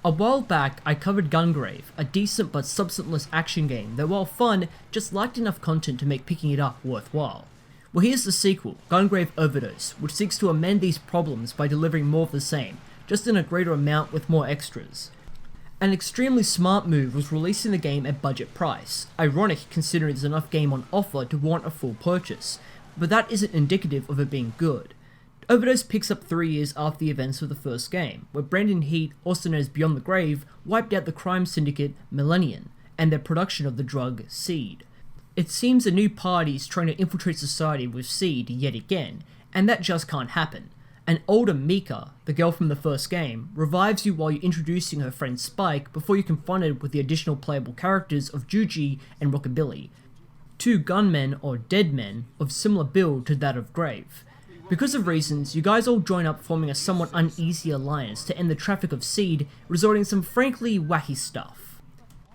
A while back, I covered Gungrave, a decent but substanceless action game that while fun, just lacked enough content to make picking it up worthwhile. Well, here's the sequel, Gungrave Overdose, which seeks to amend these problems by delivering more of the same, just in a greater amount with more extras. An extremely smart move was releasing the game at budget price, ironic considering there's enough game on offer to warrant a full purchase, but that isn't indicative of it being good. Overdose picks up 3 years after the events of the first game, where Brandon Heat, also known as Beyond the Grave, wiped out the crime syndicate Millennium, and their production of the drug Seed. It seems a new party is trying to infiltrate society with Seed yet again, and that just can't happen. An older Mika, the girl from the first game, revives you while you're introducing her friend Spike before you're confronted with the additional playable characters of Juji and Rockabilly, 2 gunmen or dead men of similar build to that of Grave. Because of reasons, you guys all join up forming a somewhat uneasy alliance to end the traffic of Seed, resulting in some frankly wacky stuff.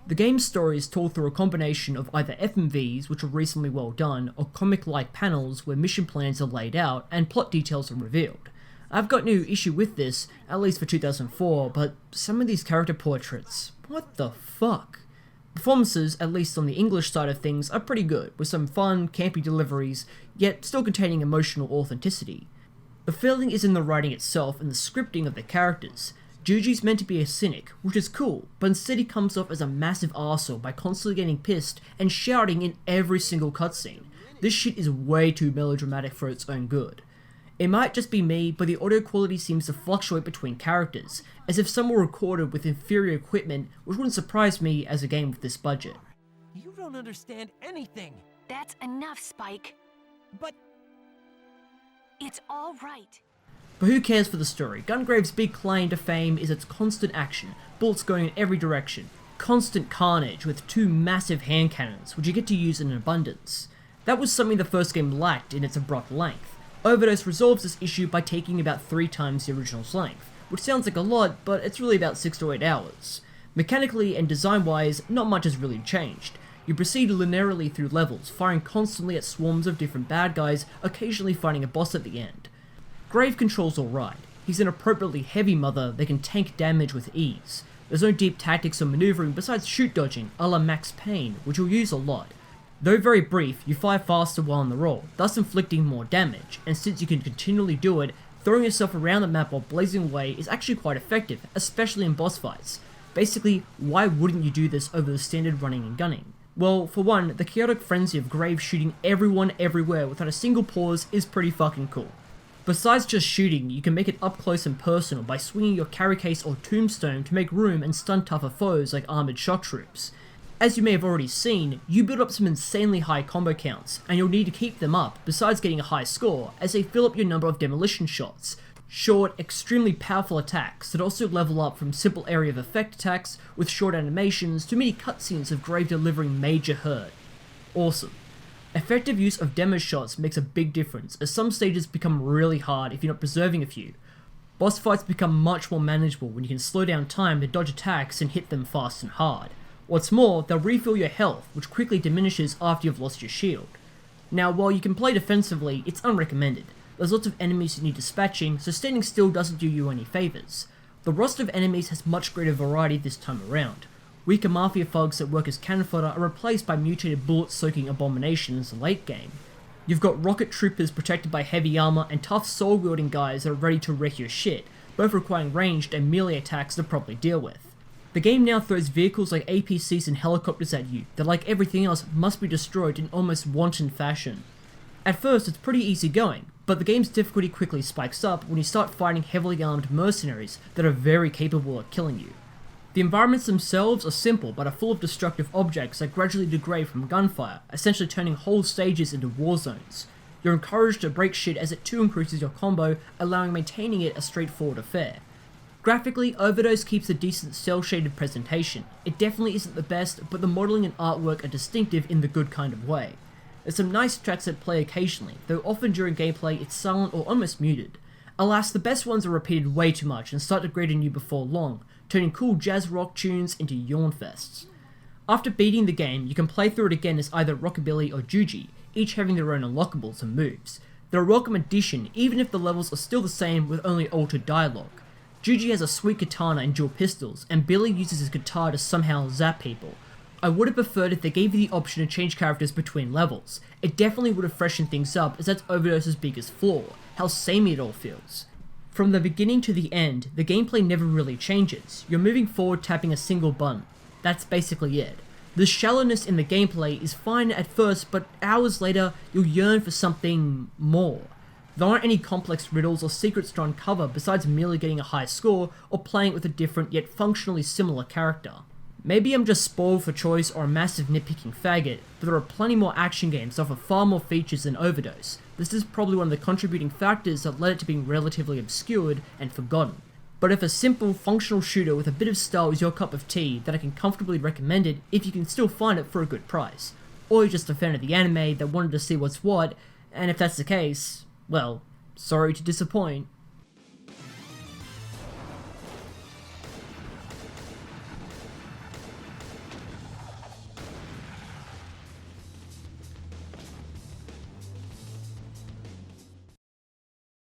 The game's story is told through a combination of either FMVs, which are recently well done, or comic-like panels where mission plans are laid out and plot details are revealed. I've got no issue with this, at least for 2004, but some of these character portraits, what the fuck? Performances, at least on the English side of things, are pretty good, with some fun, campy deliveries, yet still containing emotional authenticity. The failing is in the writing itself and the scripting of the characters. Juji's meant to be a cynic, which is cool, but instead he comes off as a massive arsehole by constantly getting pissed and shouting in every single cutscene. This shit is way too melodramatic for its own good. It might just be me, but the audio quality seems to fluctuate between characters, as if some were recorded with inferior equipment, which wouldn't surprise me as a game with this budget. You don't understand anything. That's enough, Spike. But it's all right. But who cares for the story? Gungrave's big claim to fame is its constant action, bullets going in every direction, constant carnage with 2 massive hand cannons, which you get to use in abundance. That was something the first game lacked in its abrupt length. Overdose resolves this issue by taking about 3 times the original's length, which sounds like a lot, but it's really about 6 to 8 hours. Mechanically and design-wise, not much has really changed. You proceed linearly through levels, firing constantly at swarms of different bad guys, occasionally fighting a boss at the end. Grave control's alright. He's an appropriately heavy mother that can tank damage with ease. There's no deep tactics or maneuvering besides shoot dodging, a la Max Payne, which you'll use a lot. Though very brief, you fire faster while on the roll, thus inflicting more damage, and since you can continually do it, throwing yourself around the map while blazing away is actually quite effective, especially in boss fights. Basically, why wouldn't you do this over the standard running and gunning? Well, for one, the chaotic frenzy of Grave shooting everyone everywhere without a single pause is pretty fucking cool. Besides just shooting, you can make it up close and personal by swinging your carry case or tombstone to make room and stun tougher foes like armoured shock troops. As you may have already seen, you build up some insanely high combo counts, and you'll need to keep them up besides getting a high score as they fill up your number of demolition shots. Short, extremely powerful attacks that also level up from simple area of effect attacks with short animations to mini cutscenes of Grave delivering major hurt. Awesome. Effective use of demo shots makes a big difference, as some stages become really hard if you're not preserving a few. Boss fights become much more manageable when you can slow down time to dodge attacks and hit them fast and hard. What's more, they'll refill your health, which quickly diminishes after you've lost your shield. Now, while you can play defensively, it's unrecommended. There's lots of enemies you need dispatching, so standing still doesn't do you any favours. The roster of enemies has much greater variety this time around. Weaker Mafia thugs that work as cannon fodder are replaced by mutated bullet-soaking abominations in the late game. You've got rocket troopers protected by heavy armor and tough sword-wielding guys that are ready to wreck your shit, both requiring ranged and melee attacks to properly deal with. The game now throws vehicles like APCs and helicopters at you that, like everything else, must be destroyed in almost wanton fashion. At first it's pretty easy going, but the game's difficulty quickly spikes up when you start fighting heavily armed mercenaries that are very capable of killing you. The environments themselves are simple but are full of destructive objects that gradually degrade from gunfire, essentially turning whole stages into war zones. You're encouraged to break shit as it too increases your combo, allowing maintaining it a straightforward affair. Graphically, Overdose keeps a decent cel-shaded presentation. It definitely isn't the best, but the modelling and artwork are distinctive in the good kind of way. There's some nice tracks that play occasionally, though often during gameplay it's silent or almost muted. Alas, the best ones are repeated way too much and start degrading you before long, turning cool jazz rock tunes into yawn fests. After beating the game, you can play through it again as either Rockabilly or Juji, each having their own unlockables and moves. They're a welcome addition even if the levels are still the same with only altered dialogue. Juji has a sweet katana and dual pistols, and Billy uses his guitar to somehow zap people. I would have preferred if they gave you the option to change characters between levels. It definitely would have freshened things up, as that's Overdose's biggest flaw, how samey it all feels. From the beginning to the end, the gameplay never really changes. You're moving forward tapping a single button. That's basically it. The shallowness in the gameplay is fine at first, but hours later, you'll yearn for something more. There aren't any complex riddles or secrets to uncover besides merely getting a high score or playing with a different yet functionally similar character. Maybe I'm just spoiled for choice or a massive nitpicking faggot, but there are plenty more action games that offer far more features than Overdose. This is probably one of the contributing factors that led it to being relatively obscured and forgotten. But if a simple, functional shooter with a bit of style is your cup of tea, then I can comfortably recommend it if you can still find it for a good price. Or you're just a fan of the anime that wanted to see what's what, and if that's the case, well, sorry to disappoint.